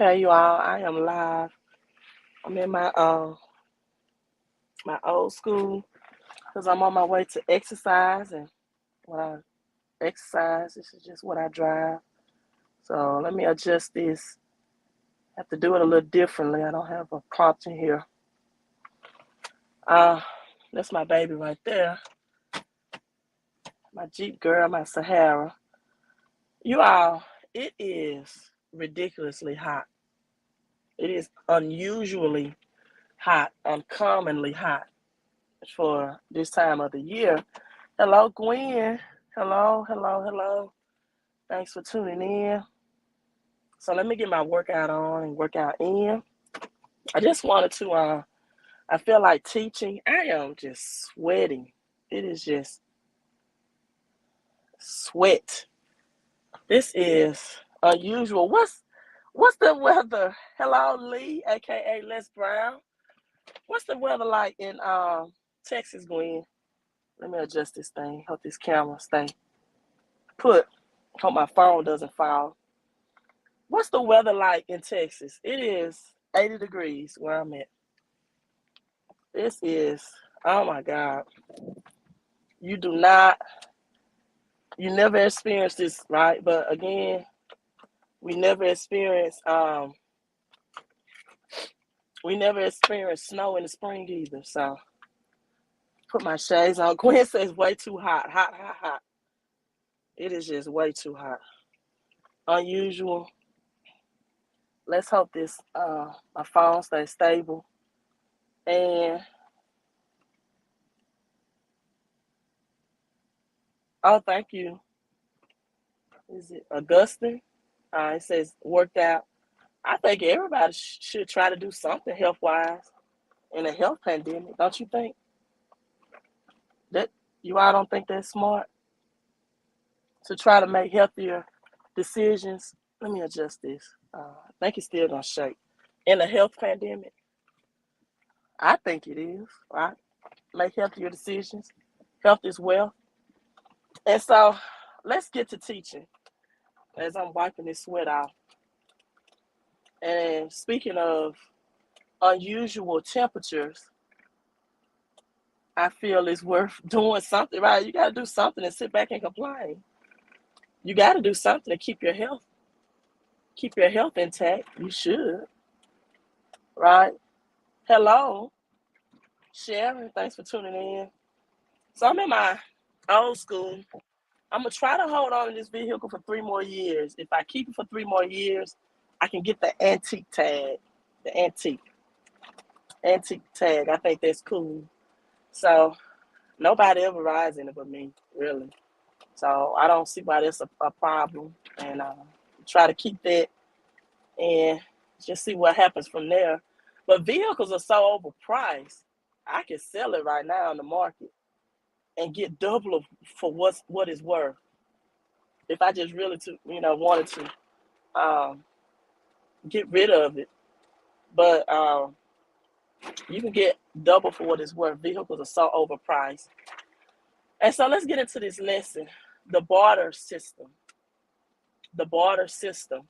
Okay, you all, I am live. I'm in my old school because I'm on my way to exercise, and when I exercise, this is just what I drive. So let me adjust this. I have to do it a little differently. I don't have a prompt in here. Uh, that's my baby right there. My Jeep girl, my Sahara. You all, it is ridiculously hot. It is unusually hot, uncommonly hot for this time of the year. Hello, Gwen. Hello, hello, hello. Thanks for tuning in. So let me get my workout on and workout in. I just wanted to, I feel like teaching. I am just sweating. It is just sweat. This is unusual. What's the weather? Hello, Lee, aka Les Brown. What's the weather like in Texas, Gwen? Let me adjust this thing. Hope this camera stay put. Hope my phone doesn't fall. What's the weather like in Texas? It is 80 degrees where I'm at. This is, oh my God. You do not, you never experienced this, right? But again, we never experienced, snow in the spring either. So put my shades on. Gwen says way too hot, hot, hot, hot. It is just way too hot. Unusual. Let's hope this, my phone stays stable. And, oh, thank you. Is it Augustine? It says worked out. I think everybody should try to do something health wise in a health pandemic. Don't you think? That you all don't think that's smart to try to make healthier decisions. Let me adjust this. I think it's still gonna shake. In a health pandemic, I think it is, right? Make healthier decisions. Health is wealth. And so let's get to teaching as I'm wiping this sweat off. And speaking of unusual temperatures, I feel it's worth doing something, right? You got to do something and sit back and complain. You got to do something to keep your health intact. You should, right? Hello, Sharon. Thanks for tuning in. So I'm in my old school. I'm gonna try to hold on to this vehicle for 3 more years. If I keep it for 3 more years, I can get the antique tag. The antique tag. I think that's cool. So nobody ever rides in it but me, really. So I don't see why that's a problem. And try to keep that and just see what happens from there. But vehicles are so overpriced. I can sell it right now in the market and get double of for what it's worth. If I just really wanted to get rid of it. But you can get double for what it's worth. Vehicles are so overpriced. And so let's get into this lesson. The barter system. The barter system.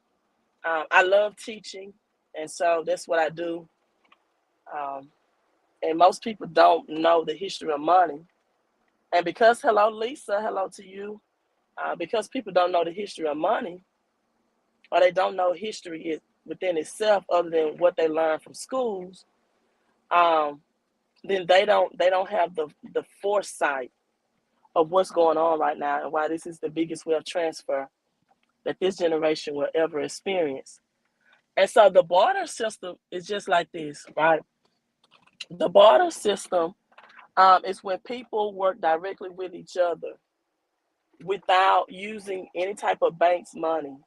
I love teaching, and so that's what I do. Um, and most people don't know the history of money. And because, hello, Lisa, hello to you. Because people don't know the history of money, or they don't know history within itself, other than what they learn from schools, um, then they don't have the foresight of what's going on right now and why this is the biggest wealth transfer that this generation will ever experience. And so the barter system is just like this, right? The barter system is when people work directly with each other without using any type of bank's money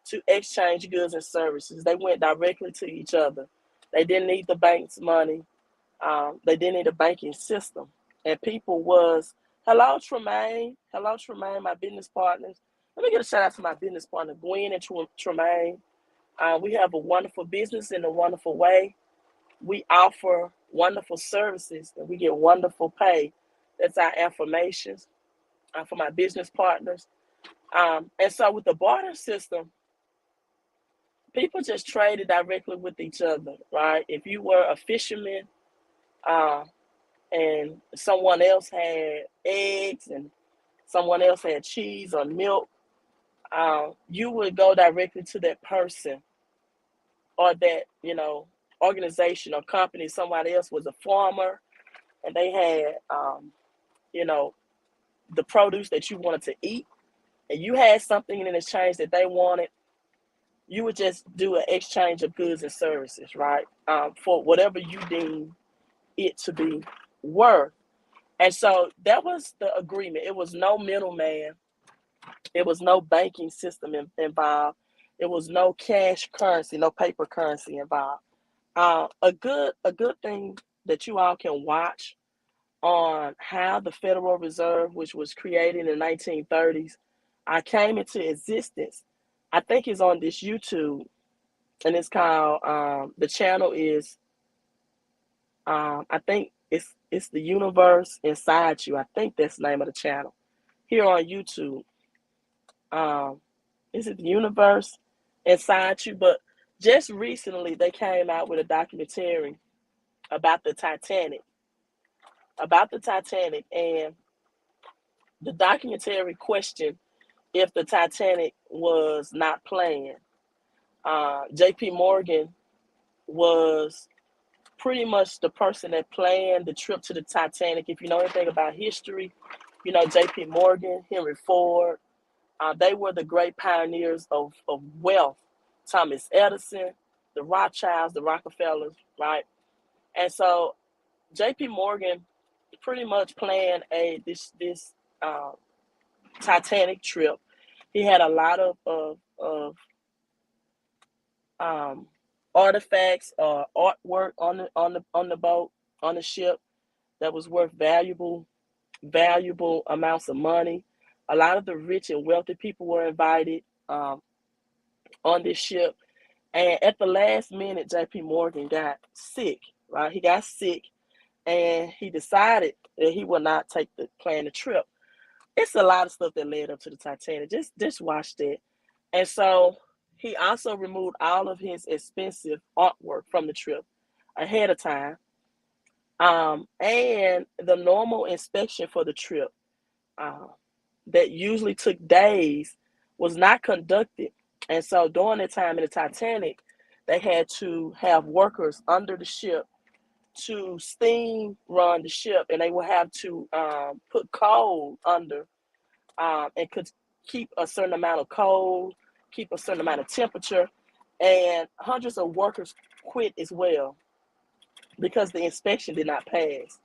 to exchange goods and services. They went directly to each other. They didn't need the bank's money. They didn't need a banking system. And people was, hello Tremaine, my business partners. Let me get a shout out to my business partner, Gwen and Tremaine. We have a wonderful business in a wonderful way. We offer wonderful services and we get wonderful pay. That's our affirmations for my business partners. And so with the barter system, people just traded directly with each other, right? If you were a fisherman, uh, and someone else had eggs and someone else had cheese or milk, you would go directly to that person or that, organization or company. Somebody else was a farmer and they had, you know, the produce that you wanted to eat, and you had something in exchange that they wanted. You would just do an exchange of goods and services, right? For whatever you deem it to be worth. And so that was the agreement. It was no middleman. It was no banking system involved. It was no cash currency, no paper currency involved. A good thing that you all can watch on how the Federal Reserve, which was created in the 1930s, came into existence. I think it's on this YouTube, and it's called the channel is I think it's the universe inside you. I think that's the name of the channel here on YouTube. Um, is it the universe inside you? But just recently they came out with a documentary about the Titanic, and the documentary questioned if the Titanic was not planned. J.P. Morgan was pretty much the person that planned the trip to the Titanic. If you know anything about history, J.P. Morgan, Henry Ford, they were the great pioneers of wealth. Thomas Edison, the Rothschilds, the Rockefellers, right? And so J.P. Morgan pretty much planned this uh, Titanic trip. He had a lot of um, artifacts or artwork on the boat, on the ship, that was worth valuable amounts of money. A lot of the rich and wealthy people were invited on this ship. And at the last minute, J.P. Morgan got sick, right? He got sick and he decided that he would not plan the trip. It's a lot of stuff that led up to the Titanic. Just watch that. And so he also removed all of his expensive artwork from the trip ahead of time. And the normal inspection for the trip, uh, that usually took days, was not conducted. And so during the time in the Titanic, they had to have workers under the ship to steam run the ship, and they would have to put coal under, and could keep a certain amount of coal, keep a certain amount of temperature, and hundreds of workers quit as well because the inspection did not pass.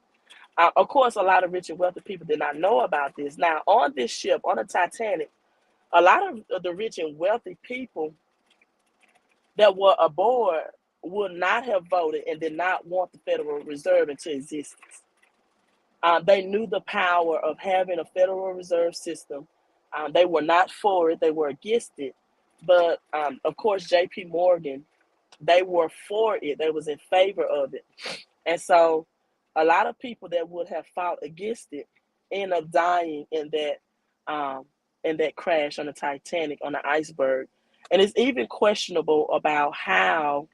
Of course, a lot of rich and wealthy people did not know about this. Now, on this ship, on the Titanic, a lot of the rich and wealthy people that were aboard would not have voted and did not want the Federal Reserve into existence. They knew the power of having a Federal Reserve system. They were not for it, they were against it. But of course, J.P. Morgan, they were for it, they was in favor of it. And so a lot of people that would have fought against it end up dying in that crash on the Titanic, on the iceberg. And it's even questionable about how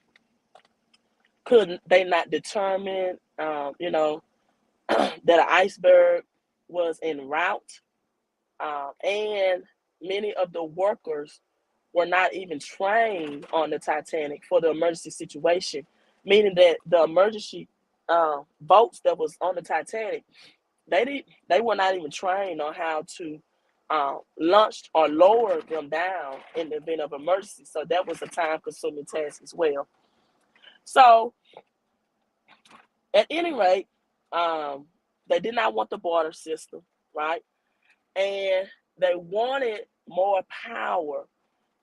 could they not determine, that an iceberg was en route, and many of the workers were not even trained on the Titanic for the emergency situation, meaning that the emergency boats that was on the Titanic, they were not even trained on how to launch or lower them down in the event of emergency. So that was a time-consuming task as well. So at any rate, they did not want the barter system, right? And they wanted more power.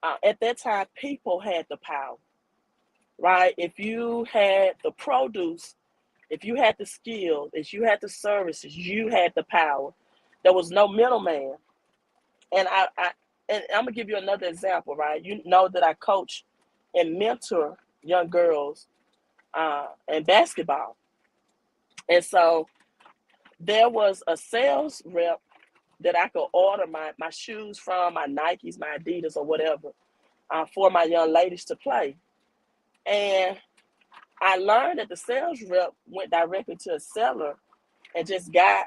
At that time, people had the power, right? If you had the produce, if you had the skills, if you had the services, you had the power. There was no middleman. And and I'm gonna give you another example, right? You know that I coach and mentor young girls in basketball, and so there was a sales rep that I could order my shoes from, my Nikes, my Adidas, or whatever. for my young ladies to play. And I learned that the sales rep went directly to a seller and just got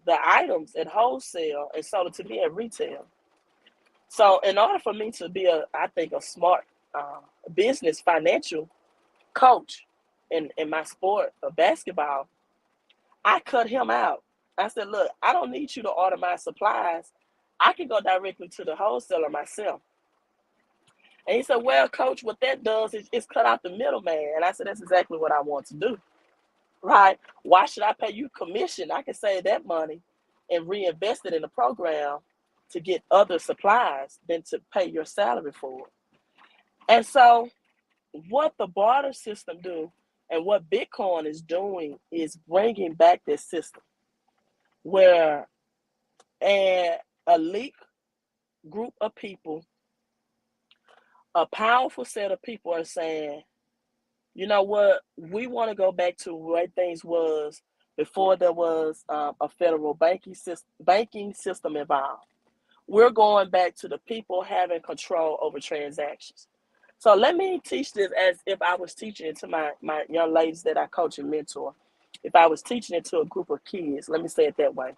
the items at wholesale and sold it to me at retail. So in order for me to be I think, a smart uh, business financial coach in my sport of basketball, I cut him out. I said, look, I don't need you to order my supplies. I can go directly to the wholesaler myself. And he said, well, coach, what that does is cut out the middleman. And I said, that's exactly what I want to do. Right? Why should I pay you commission? I can save that money and reinvest it in the program to get other supplies than to pay your salary for it. And so what the barter system do and what Bitcoin is doing is bringing back this system where an elite group of people, a powerful set of people are saying, you know what, we want to go back to where things was before there was a federal banking system involved. We're going back to the people having control over transactions. So let me teach this as if I was teaching it to my young ladies that I coach and mentor. If I was teaching it to a group of kids, let me say it that way.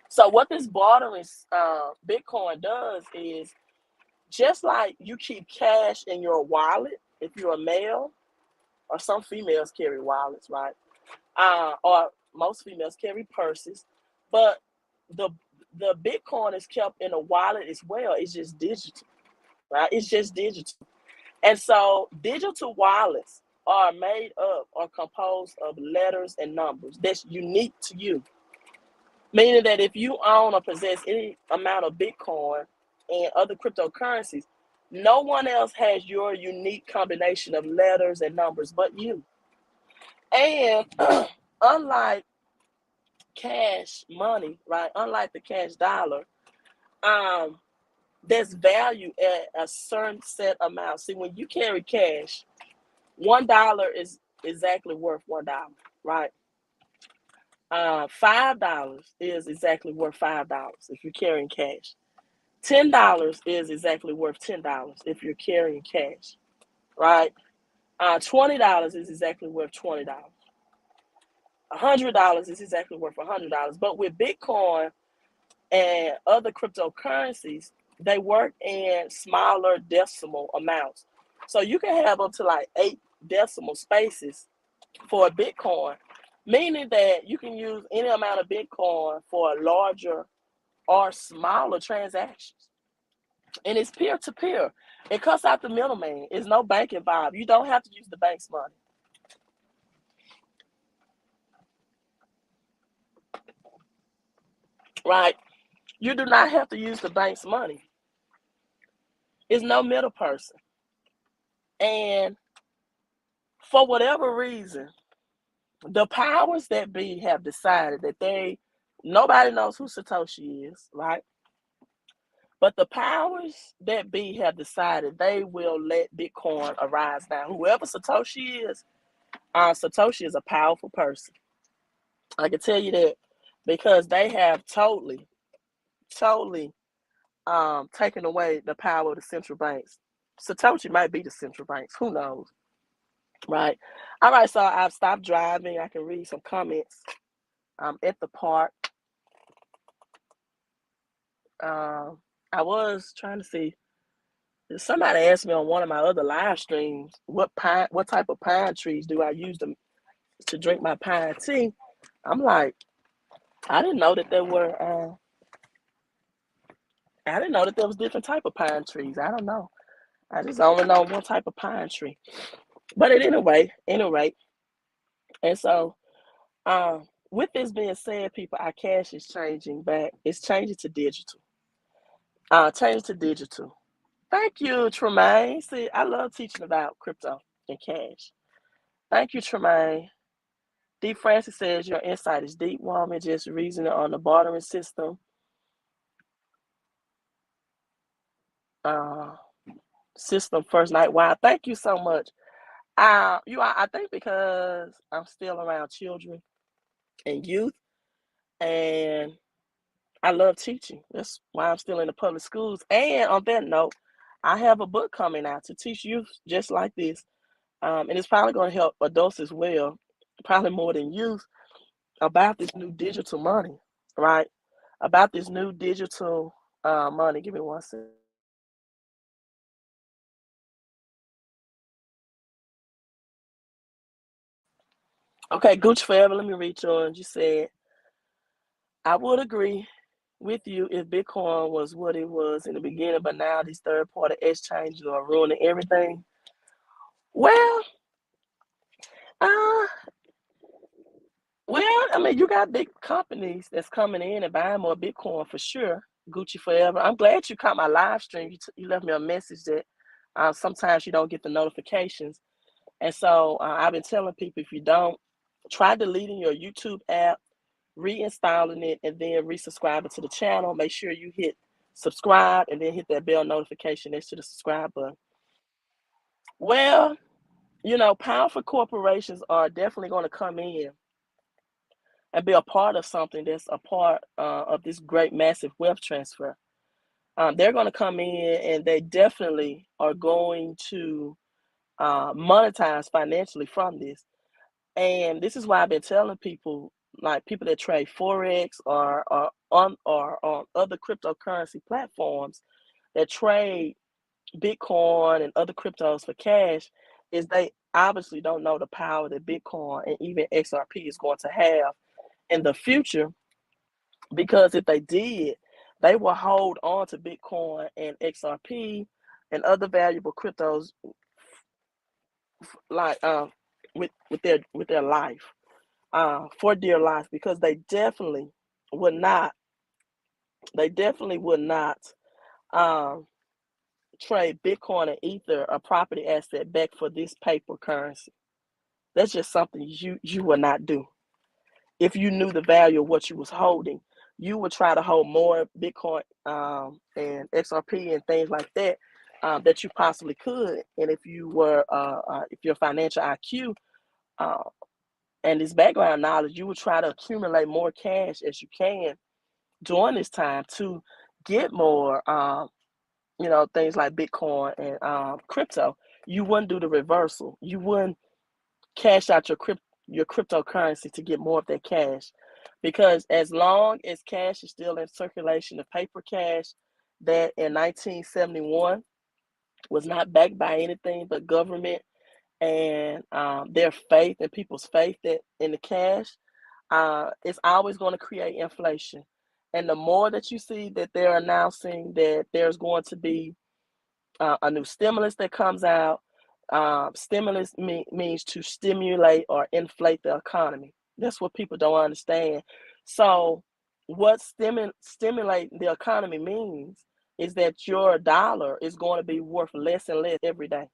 So what this bartering Bitcoin does is, just like you keep cash in your wallet, if you're a male, or some females carry wallets, right? Or most females carry purses, but the the Bitcoin is kept in a wallet as well. It's just digital, right? It's just digital. And so digital wallets are made up or composed of letters and numbers that's unique to you. Meaning that if you own or possess any amount of Bitcoin and other cryptocurrencies, no one else has your unique combination of letters and numbers but you. And unlike cash money, right? Unlike the cash dollar, um, there's value at a certain set amount. See, when you carry cash, $1 is exactly worth $1, right? $5 is exactly worth $5 if you're carrying cash. $10 is exactly worth $10 if you're carrying cash, right? $20 is exactly worth $20. $100 is exactly worth $100. But with Bitcoin and other cryptocurrencies, they work in smaller decimal amounts. So you can have up to like 8 decimal spaces for a Bitcoin, meaning that you can use any amount of Bitcoin for larger or smaller transactions. And it's peer to peer. It cuts out the middleman. There's no bank involved. You don't have to use the bank's money. Right? You do not have to use the bank's money. It's no middle person. And for whatever reason, the powers that be have decided that nobody knows who Satoshi is, right? But the powers that be have decided they will let Bitcoin arise. Now, whoever Satoshi is a powerful person. I can tell you that because they have totally taken away the power of the central banks. Satoshi might be the central banks. Who knows? Right. All right. So I've stopped driving. I can read some comments. I'm at the park. I was trying to see. Somebody asked me on one of my other live streams, what type of pine trees do I use to drink my pine tea? I'm like, I didn't know that there were. I didn't know that there was different type of pine trees. I don't know. I just only know one type of pine tree. But at any rate, and so with this being said, people, our cash is changing back. It's changing to digital. Changing to digital. Thank you, Tremaine. See, I love teaching about crypto and cash. Thank you, Tremaine. D. Francis says your insight is deep, woman. Just reasoning on the bartering system. Uh, System first night. Wow, thank you so much. I think because I'm still around children and youth, and I love teaching. That's why I'm still in the public schools. And on that note, I have a book coming out to teach youth just like this, and it's probably going to help adults as well, probably more than youth, about this new digital money, right? About this new digital money. Give me one second. Okay, Gucci Forever, let me read yours. You said, I would agree with you if Bitcoin was what it was in the beginning, but now these third party exchanges are ruining everything. Well, uh, well, I mean, you got big companies that's coming in and buying more Bitcoin for sure. Gucci Forever. I'm glad you caught my live stream. You left me a message that sometimes you don't get the notifications. And so I've been telling people, if you don't, try deleting your YouTube app, reinstalling it, and then resubscribing to the channel. Make sure you hit subscribe and then hit that bell notification next to the subscribe button. Well, powerful corporations are definitely going to come in and be a part of something that's a part of this great massive wealth transfer. They're going to come in and they definitely are going to monetize financially from this. And this is why I've been telling people, like people that trade forex or on other cryptocurrency platforms that trade Bitcoin and other cryptos for cash, is they obviously don't know the power that Bitcoin and even XRP is going to have in the future. Because if they did, they will hold on to Bitcoin and XRP and other valuable cryptos, like with their life, for dear life, because would not they definitely would not um, trade Bitcoin and Ether, a property asset, back for this paper currency. That's just something you would not do. If you knew the value of what you was holding, you would try to hold more Bitcoin and XRP and things like that, that you possibly could. And if your financial IQ uh, and this background knowledge, you would try to accumulate more cash as you can during this time to get more, things like Bitcoin and crypto. You wouldn't do the reversal. You wouldn't cash out your cryptocurrency to get more of that cash, because as long as cash is still in circulation, the paper cash that in 1971 was not backed by anything but government and their faith and people's faith that in the cash, it's always going to create inflation. And the more that you see that they're announcing that there's going to be a new stimulus that comes out. Stimulus means to stimulate or inflate the economy. That's what people don't understand. So, what stimulate the economy means is that your dollar is going to be worth less and less every day.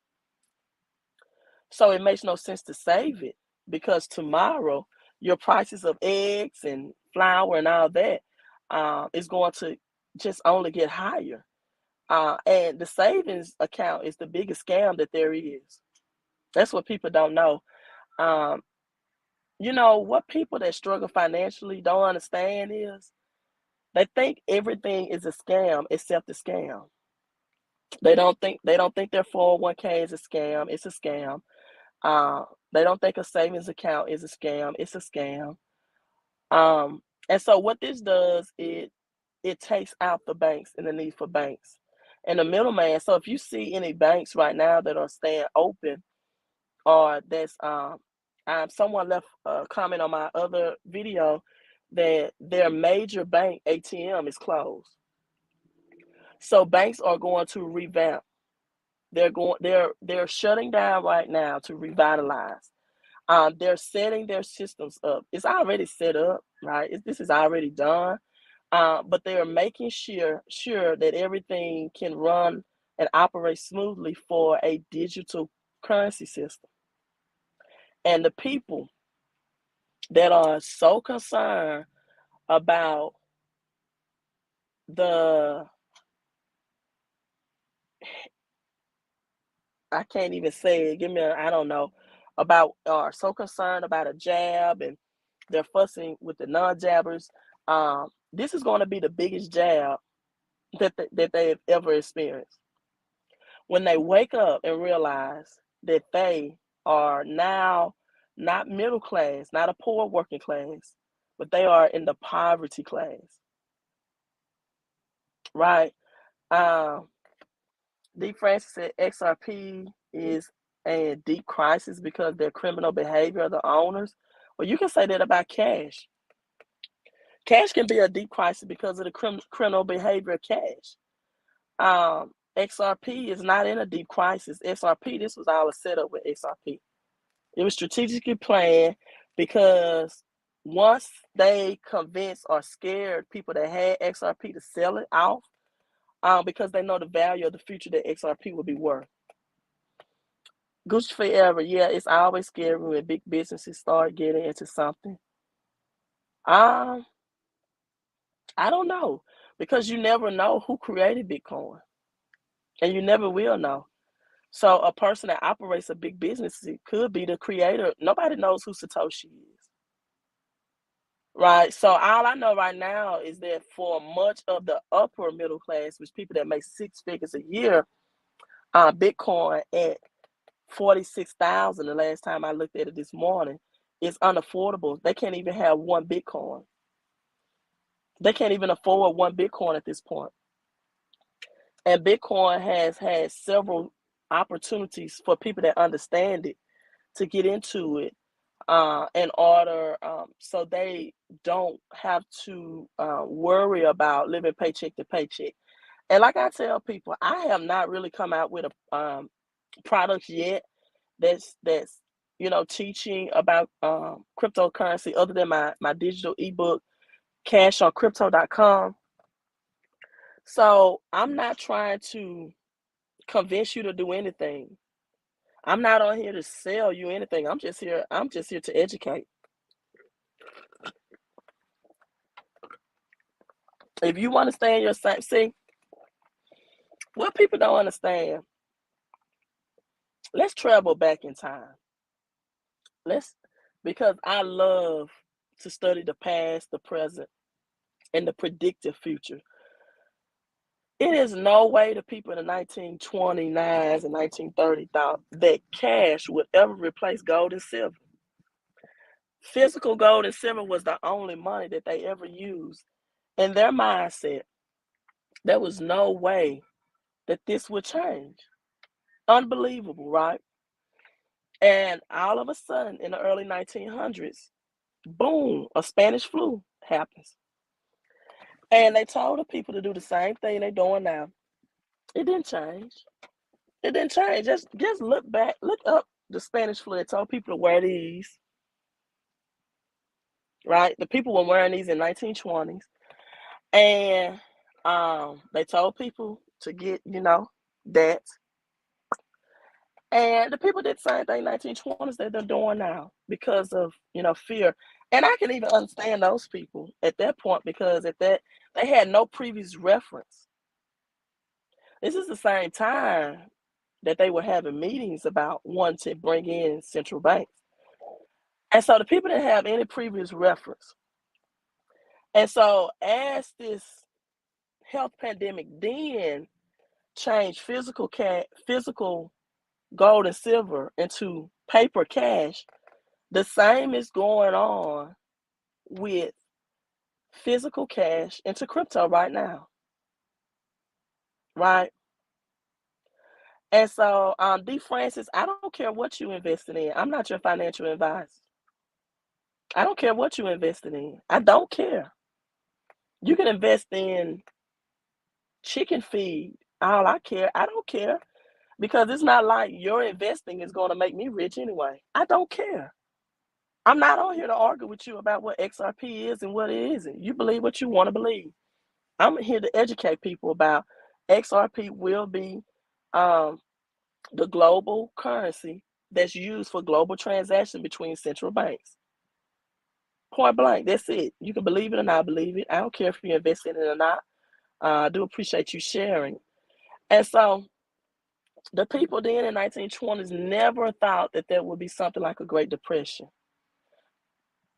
So it makes no sense to save it, because tomorrow your prices of eggs and flour and all that is going to just only get higher. And the savings account is the biggest scam that there is. That's what people don't know. Um, what people that struggle financially don't understand is they think everything is a scam except a scam. They don't think their 401k is a scam. It's a scam. Uh, they don't think a savings account is a scam. It's a scam. Um, and so what this does, it takes out the banks and the need for banks and the middleman. So if you see any banks right now that are staying open, or someone left a comment on my other video that their major bank ATM is closed. So banks are going to revamp. They're shutting down right now to revitalize. They're setting their systems up. It's already set up, right? This is already done. But they are making sure that everything can run and operate smoothly for a digital currency system. And the people that are so concerned about the I can't even say it, I don't know, about are so concerned about a jab, and they're fussing with the non-jabbers. This is going to be the biggest jab that they've ever experienced. When they wake up and realize that they are now not middle class, not a poor working class, but they are in the poverty class, right? Um, D. Francis said XRP is a deep crisis because of their criminal behavior of the owners. Well, you can say that about cash. Cash can be a deep crisis because of the criminal behavior of cash. XRP is not in a deep crisis. XRP, this was all a setup with XRP. It was strategically planned because once they convinced or scared people that had XRP to sell it off, because they know the value of the future that XRP will be worth. Gucci forever, yeah, it's always scary when big businesses start getting into something. Um, I don't know, because you never know who created Bitcoin, and you never will know. So a person that operates a big business, it could be the creator. Nobody knows who Satoshi is, right? So all I know right now is that for much of the upper middle class, which people that make six figures a year, Bitcoin at 46,000 the last time I looked at it this morning is unaffordable. They can't even have one Bitcoin. They can't even afford one Bitcoin at this point. And Bitcoin has had several opportunities for people that understand it to get into it in order so they don't have to worry about living paycheck to paycheck. And like I tell people, I have not really come out with a product yet that's teaching about cryptocurrency other than my digital ebook cashoncrypto.com. So I'm not trying to convince you to do anything. I'm not on here to sell you anything. I'm just here to educate. If you want to stay in your same, see what people don't understand, let's travel back in time. Let's Because I love to study the past, the present, and the predictive future. It is no way the people in the 1929s and 1930s thought that cash would ever replace gold and silver. Physical gold and silver was the only money that they ever used. In their mindset, there was no way that this would change. Unbelievable, right? And all of a sudden, in the early 1900s, boom, a Spanish flu happens. And they told the people to do the same thing they're doing now. It didn't change. It didn't change. Just look back, look up the Spanish flu. It told people to wear these, right? The people were wearing these in 1920s. And they told people to get, that. And the people did the same thing in 1920s that they're doing now because of, fear. And I can even understand those people at that point because at that they had no previous reference. This is the same time that they were having meetings about wanting to bring in central banks. And so the people didn't have any previous reference. And so as this health pandemic then changed physical gold and silver into paper cash, the same is going on with physical cash into crypto right now, right? And so, D. Francis, I don't care what you invested in. I'm not your financial advisor. I don't care what you invested in. I don't care. You can invest in chicken feed. All I don't care because it's not like your investing is going to make me rich anyway. I don't care. I'm not on here to argue with you about what XRP is and what it isn't. You believe what you want to believe. I'm here to educate people about XRP will be um, the global currency that's used for global transaction between central banks. Point blank, that's it. You can believe it or not believe it. I don't care if you invest in it or not. I do appreciate you sharing. And so the people then in 1920s never thought that there would be something like a Great Depression.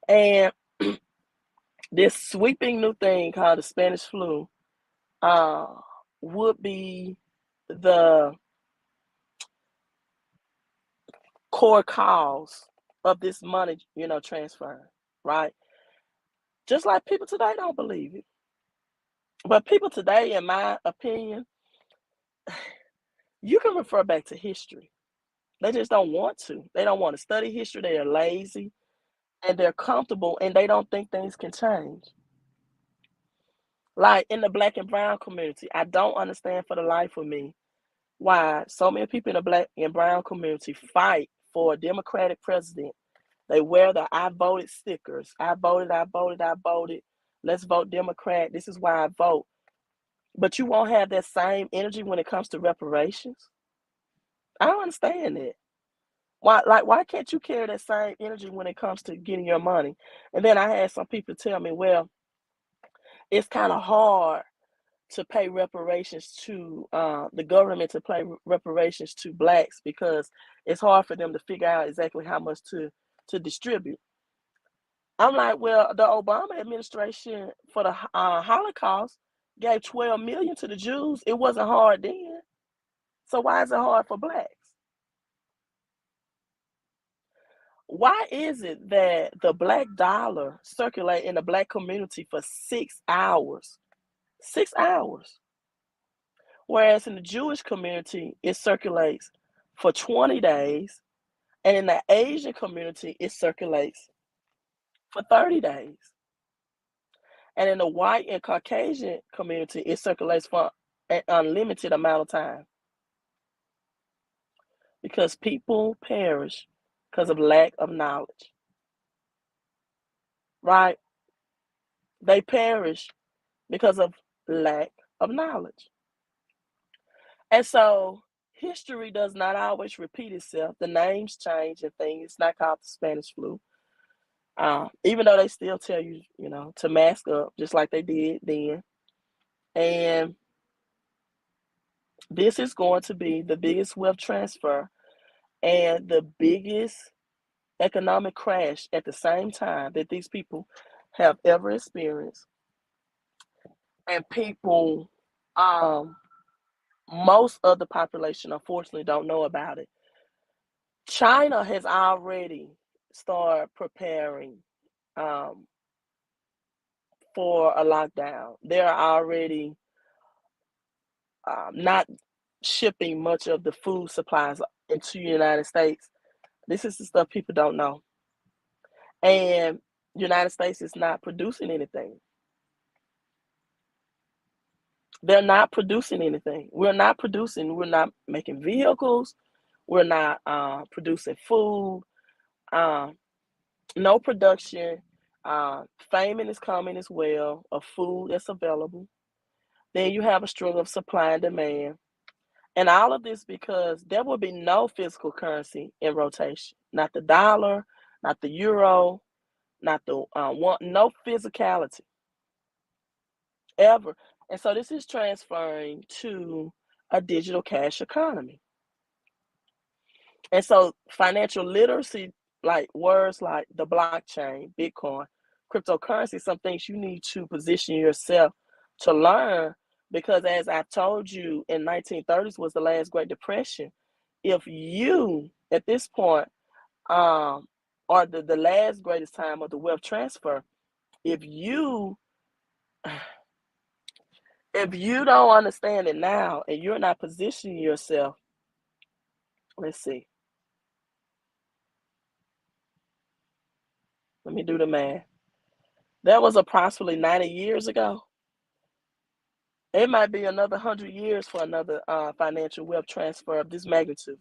And this sweeping new thing called the Spanish flu would be the core cause of this money, transfer, right? Just like people today don't believe it. But people today, in my opinion, you can refer back to history. They just don't want to. They don't want to study history. They are lazy and they're comfortable and they don't think things can change. Like in the black and brown community, I don't understand for the life of me why so many people in the black and brown community fight for a Democratic president. They wear the I voted stickers. I voted, I voted, I voted. Let's vote Democrat. This is why I vote. But you won't have that same energy when it comes to reparations. I don't understand that. Why can't you carry that same energy when it comes to getting your money? And then I had some people tell me, well, it's kind of hard to pay reparations to the government to pay reparations to blacks because it's hard for them to figure out exactly how much to distribute. I'm like, well, the Obama administration for the Holocaust gave 12 million to the Jews. It wasn't hard then. So why is it hard for blacks? Why is it that the black dollar circulate in the black community for 6 hours? 6 hours. Whereas in the Jewish community, it circulates for 20 days. And in the Asian community, it circulates for 30 days. And in the white and Caucasian community, it circulates for an unlimited amount of time. Because people perish because of lack of knowledge. Right? They perish because of lack of knowledge. And so history does not always repeat itself. The names change and things. It's not called the Spanish flu. Even though they still tell you, to mask up just like they did then. And this is going to be the biggest wealth transfer and the biggest economic crash at the same time that these people have ever experienced. And people, most of the population, unfortunately, don't know about it. China has already started preparing for a lockdown. They're already not shipping much of the food supplies into the United States. This is the stuff people don't know. And the United States is not producing anything. They're not producing anything. We're not making vehicles. We're not producing food. No production. Famine is coming as well of food that's available. Then you have a struggle of supply and demand. And all of this because there will be no physical currency in rotation. Not the dollar, not the euro, not the no physicality ever. And so this is transferring to a digital cash economy. And so financial literacy, like words like the blockchain, Bitcoin, cryptocurrency, some things you need to position yourself to learn because as I told you in 1930s was the last Great Depression. If you at this point are the last greatest time of the wealth transfer, if you don't understand it now and you're not positioning yourself, let's see. Let me do the math. That was approximately 90 years ago. It might be another 100 years for another financial wealth transfer of this magnitude.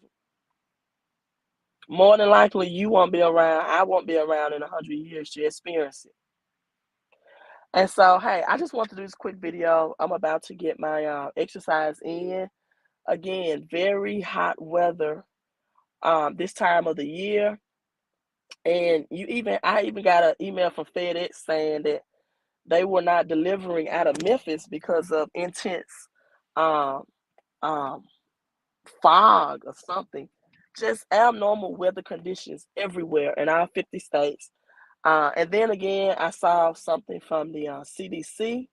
More than likely, you won't be around. I won't be around in 100 years to experience it. And so, hey, I just want to do this quick video. I'm about to get my exercise in. Again, very hot weather this time of the year. And I even got an email from FedEx saying that they were not delivering out of Memphis because of intense um, um, fog or something. Just abnormal weather conditions everywhere in our 50 states. And then again, I saw something from the CDC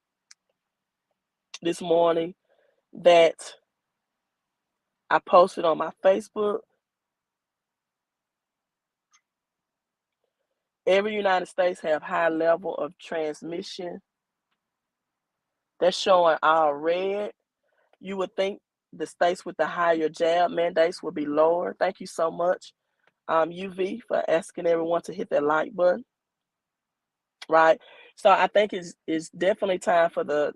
this morning that I posted on my Facebook. Every United States have high level of transmission. That's showing all red. You would think the states with the higher jab mandates would be lower. Thank you so much, UV, for asking everyone to hit that like button. Right. So I think it's definitely time for the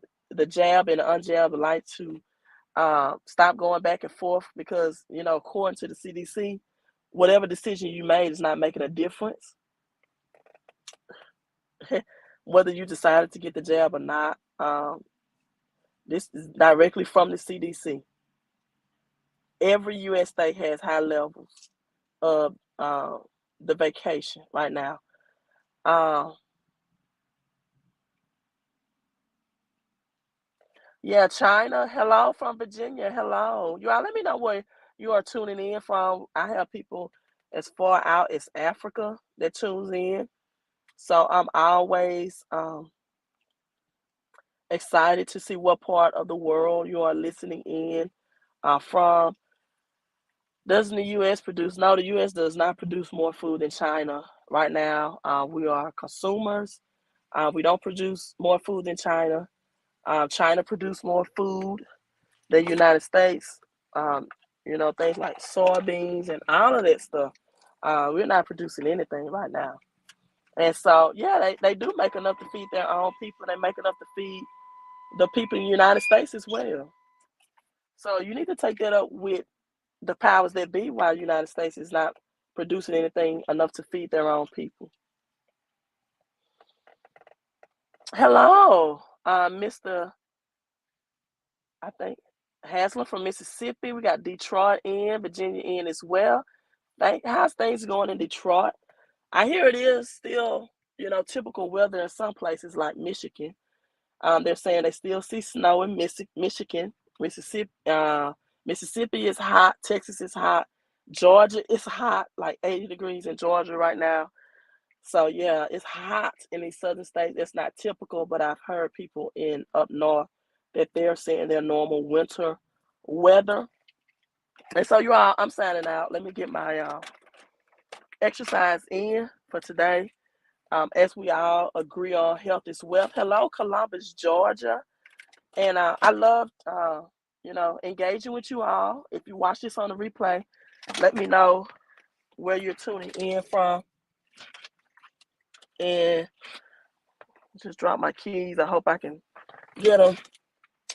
jab and the unjab alike to stop going back and forth because, according to the CDC, whatever decision you made is not making a difference. Whether you decided to get the jab or not, this is directly from the CDC. Every U.S. state has high levels of the vacation right now. Yeah, China. Hello from Virginia. Hello. You all let me know where you are tuning in from. I have people as far out as Africa that tunes in. So I'm always excited to see what part of the world you are listening in from. Doesn't the U.S. produce? No, the U.S. does not produce more food than China right now. We are consumers. We don't produce more food than China. China produce more food than the United States. Um, things like soybeans and all of that stuff. We're not producing anything right now. And so, yeah, they do make enough to feed their own people. They make enough to feed the people in the United States as well. So you need to take that up with the powers that be while the United States is not producing anything enough to feed their own people. Hello, Mr. I think Haslam from Mississippi. We got Detroit in, Virginia in as well. How's things going in Detroit? I hear it is still, typical weather in some places like Michigan. They're saying they still see snow in Michigan, Mississippi. Mississippi is hot. Texas is hot. Georgia is hot, like 80 degrees in Georgia right now. So yeah, it's hot in these southern states. That's not typical, but I've heard people in up north that they're saying their normal winter weather. And so you all, I'm signing out. Let me get my exercise in for today. As we all agree on health is wealth. Hello, Columbus, Georgia. And I love, engaging with you all. If you watch this on the replay, let me know where you're tuning in from. And just drop my keys. I hope I can get them.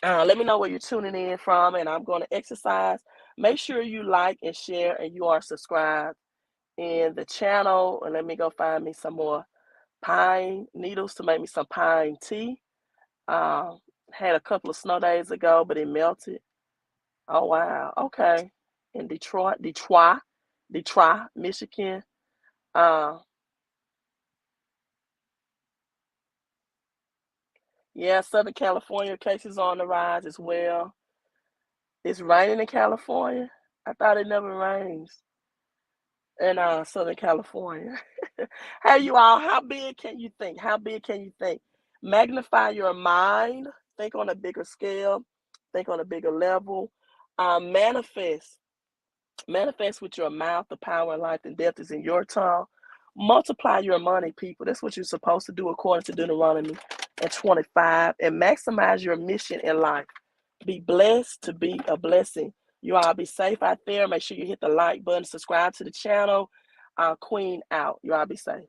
Let me know where you're tuning in from, and I'm going to exercise. Make sure you like and share, and you are subscribed in the channel. And let me go find me some more pine needles to make me some pine tea. Had a couple of snow days ago, but it melted. Oh, wow. Okay. In Detroit, Michigan. Yeah, Southern California cases on the rise as well. It's raining in California. I thought it never rains in Southern California. Hey, you all, how big can you think? How big can you think? Magnify your mind. Think on a bigger scale. Think on a bigger level. Manifest. Manifest with your mouth. The power of life and death is in your tongue. Multiply your money, people. That's what you're supposed to do according to Deuteronomy and 25. And maximize your mission in life. Be blessed to be a blessing. You all be safe out there. Make sure you hit the like button, subscribe to the channel. Queen out. You all be safe.